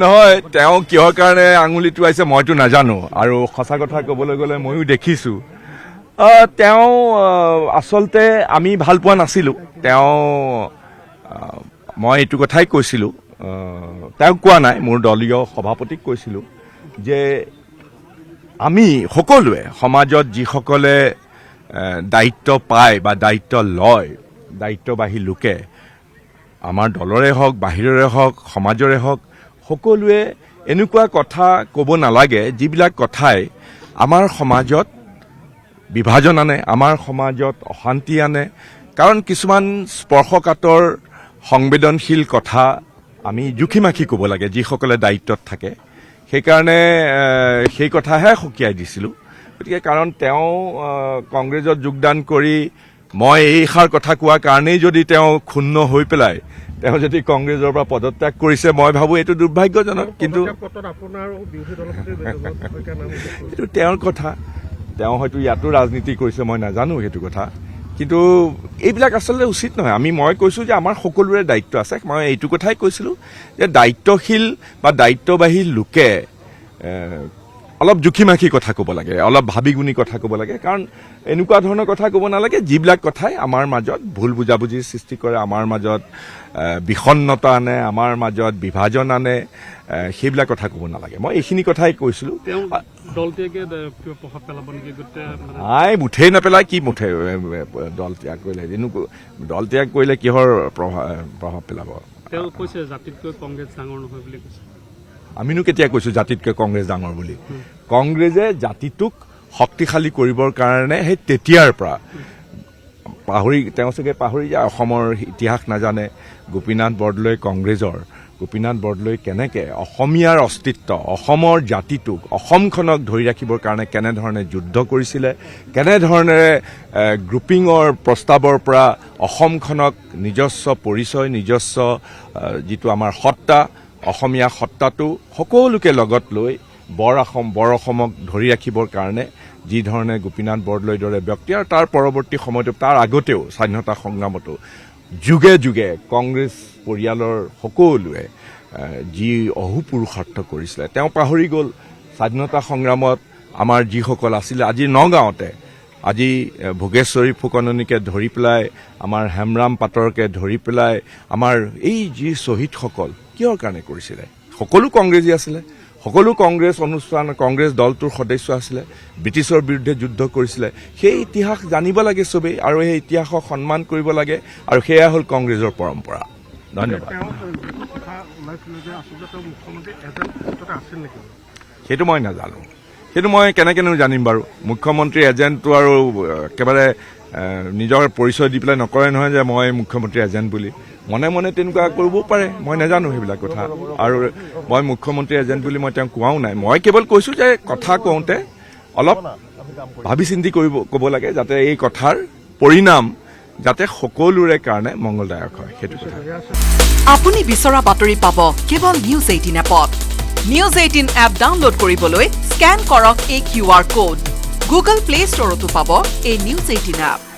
নহয় তেওঁ কিহৰ কাৰণে আঙুলি টোৱাইছে মইতো নাজানো আৰু সঁচা কথা ক'বলৈ গ'লে ময়ো দেখিছোঁ তেওঁ আচলতে আমি ভাল পোৱা নাছিলোঁ তেওঁ মই এইটো কথাই কৈছিলোঁ তেওঁক কোৱা নাই মোৰ দলীয় সভাপতিক কৈছিলোঁ যে আমি সকলোৱে সমাজত যিসকলে দায়িত্ব পায় বা দায়িত্ব লয় দায়িত্ববাহী লোকে আমাৰ দলৰে হওক বাহিৰৰে হওক সমাজৰে হওক সকলোৱে এনেকুৱা কথা ক'ব নালাগে যিবিলাক কথাই আমাৰ সমাজত বিভাজন আনে আমাৰ সমাজত অশান্তি আনে কাৰণ কিছুমান স্পৰ্শকাতৰ সংবেদনশীল কথা আমি জুখিমাখি ক'ব লাগে যিসকলে দায়িত্বত থাকে সেইকাৰণে সেই কথাহে সকীয়াই দিছিলোঁ গতিকে কাৰণ তেওঁ কংগ্ৰেছত যোগদান কৰি মই এইষাৰ কথা কোৱাৰ কাৰণেই যদি তেওঁ ক্ষুণ্ণ হৈ পেলাই তেওঁ যদি কংগ্ৰেছৰ পৰা পদত্যাগ কৰিছে মই ভাবোঁ এইটো দুৰ্ভাগ্যজনক কিন্তু এইটো তেওঁৰ কথা তেওঁ হয়তো ইয়াতো ৰাজনীতি কৰিছে মই নাজানো সেইটো কথা কিন্তু এইবিলাক আচলতে উচিত নহয় মই কৈছোঁ যে আমাৰ সকলোৰে দায়িত্ব আছে মই এইটো কথাই কৈছিলোঁ যে দায়িত্বশীল বা দায়িত্ববাহী লোকে অলপ জুখিমাখি কথা ক'ব লাগে অলপ ভাবি গুণি কথা ক'ব লাগে কাৰণ এনেকুৱা ধৰণৰ কথা ক'ব নালাগে যিবিলাক কথাই আমাৰ মাজত ভুল বুজাবুজিৰ সৃষ্টি কৰে আমাৰ মাজত বিষণ্ণতা আনে আমাৰ মাজত বিভাজন আনে সেইবিলাক কথা ক'ব নালাগে মই এইখিনি কথাই কৈছিলোঁ নাই মুঠেই নেপেলাই কি মুঠে দল ত্যাগ কৰিলে দল ত্যাগ কৰিলে কিহৰ প্ৰভাৱ পেলাব আমিনো কেতিয়া কৈছোঁ জাতিতকৈ কংগ্ৰেছ ডাঙৰ বুলি কংগ্ৰেছে জাতিটোক শক্তিশালী কৰিবৰ কাৰণে সেই তেতিয়াৰ পৰা তেওঁ চাগে পাহৰি যায় অসমৰ ইতিহাস নাজানে গোপীনাথ বৰদলৈ কংগ্ৰেছৰ গোপীনাথ বৰদলৈ কেনেকৈ অসমীয়াৰ অস্তিত্ব অসমৰ জাতিটোক অসমখনক ধৰি ৰাখিবৰ কাৰণে কেনেধৰণে যুদ্ধ কৰিছিলে কেনেধৰণেৰে গ্ৰুপিঙৰ প্ৰস্তাৱৰ পৰা অসমখনক নিজস্ব পৰিচয় নিজস্ব যিটো আমাৰ সত্তা অসমীয়া সত্তাটো সকলোকে লগত লৈ বৰ অসমক ধৰি ৰাখিবৰ কাৰণে যি ধৰণে গোপীনাথ বৰদলৈৰ দৰে ব্যক্তি আৰু তাৰ পৰৱৰ্তী সময়তো তাৰ আগতেও স্বাধীনতা সংগ্ৰামতো যুগে যুগে কংগ্ৰেছ পৰিয়ালৰ সকলোৱে যি অহোপুৰুষাৰ্থ কৰিছিলে তেওঁ পাহৰি গ'ল স্বাধীনতা সংগ্ৰামত আমাৰ যিসকল আছিলে আজি নগাঁৱতে আজি ভোগেশ্বৰী ফুকননীকে ধৰি পেলাই আমাৰ হেমৰাম পাটৰকে ধৰি পেলাই আমাৰ এই যি শ্বহীদসকল কিহৰ কাৰণে কৰিছিলে সকলো কংগ্ৰেছী আছিলে সকলো কংগ্ৰেছ অনুষ্ঠান কংগ্ৰেছ দলটোৰ সদস্য আছিলে ব্ৰিটিছৰ বিৰুদ্ধে যুদ্ধ কৰিছিলে সেই ইতিহাস জানিব লাগে চবেই আৰু সেই ইতিহাসক সন্মান কৰিব লাগে আৰু সেয়া হ'ল কংগ্ৰেছৰ পৰম্পৰা ধন্যবাদ সেইটো মই নাজানো সেইটো মই কেনেকেনো জানিম বাৰু মুখ্যমন্ত্ৰী এজেণ্টটো আৰু একেবাৰে নিজৰ পৰিচয় দি পেলাই নকৰে নহয় যে মই মুখ্যমন্ত্ৰী এজেণ্ট বুলি মনে মনে তেনেকুৱা কৰিবও পাৰে মই নাজানো সেইবিলাক কথা আৰু মই মুখ্যমন্ত্ৰী এজেণ্ট বুলি মই তেওঁক কোৱাও নাই মই কেৱল কৈছোঁ যে কথা কওঁতে অলপ ভাবি চিন্তি ক'ব লাগে যাতে এই কথাৰ পৰিণাম যাতে সকলোৰে কাৰণে মংগলদায়ক হয় সেইটো কথা আপুনি বিচৰা বাতৰি পাব কেৱল নিউজ 18 এপত নিউজ 18 এপ ডাউনলোড কৰিবলৈ স্কেন কৰক এই QR কোড গুগল প্লে ষ্টৰতো পাব এই নিউজ 18 এপ